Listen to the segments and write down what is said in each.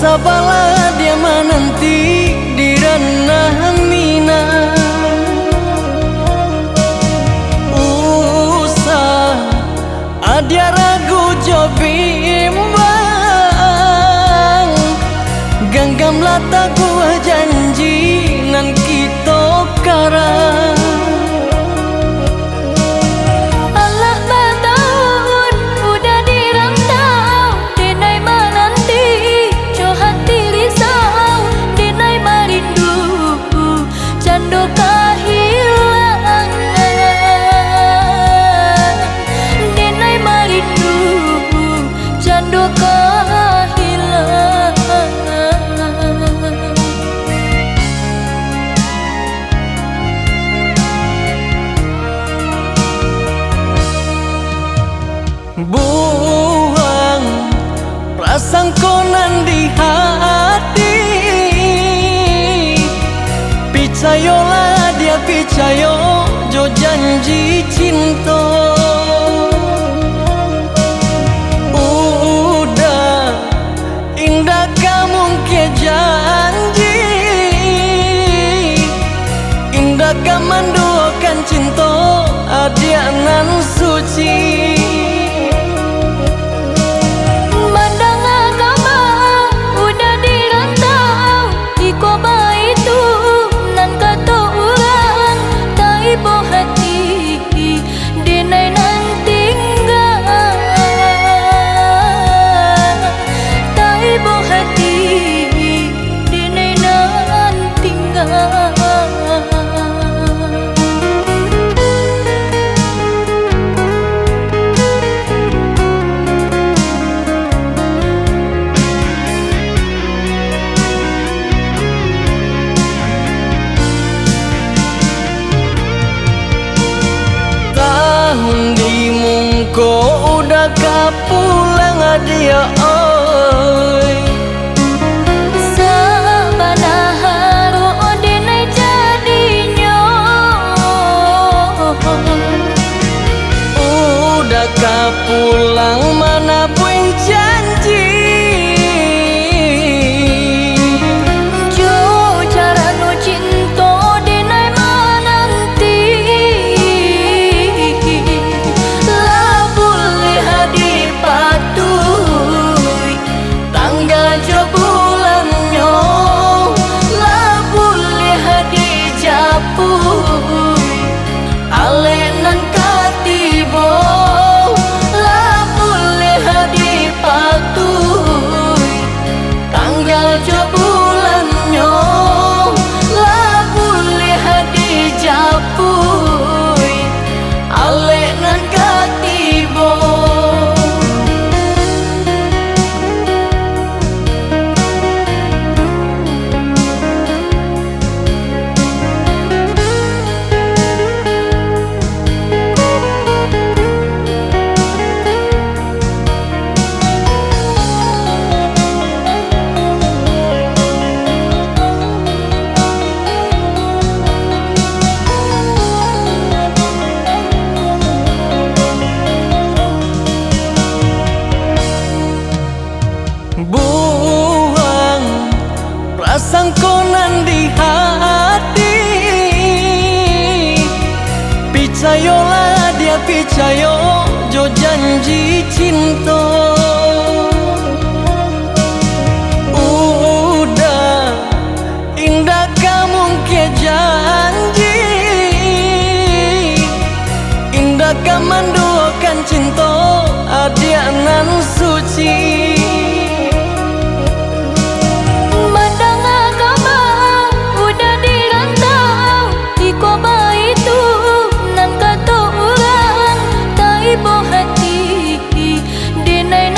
Sabarlah dia menanti di ranah mina. Usah ada ragu jo bimbang, genggamlah taguh janji nan kita karang. Buang prasangkonan di hati, picayolah dia picayo jo janji cinta. Udah indah kamu ke janji, indah kamandukan cinta adia nan suci. Ko udah kapulang dia oi, sabana haru denai jadinya. Udah kapulang mana buih janji, jo cara nu cinta denai menanti. Buang prasangkonan di hati, picayolah dia picayo jo janji cinta. Udah indah kamu ke janji, indah kamandukan cinta adia nan suci. Hati denai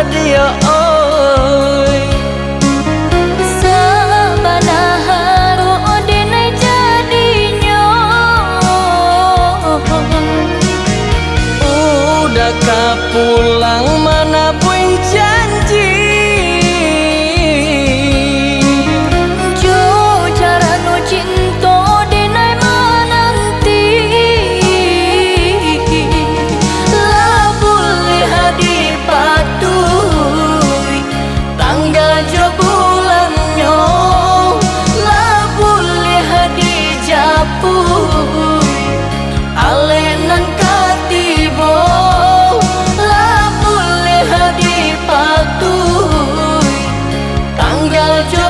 dia oi Sabana haro denai jadinya udah kapulang mana buing janji Jo cara no cinta denai menanti lah boleh hadi patui tanggal jo bulannya lah boleh hadi japui alenan katibo lah boleh hadi patui tanggal jo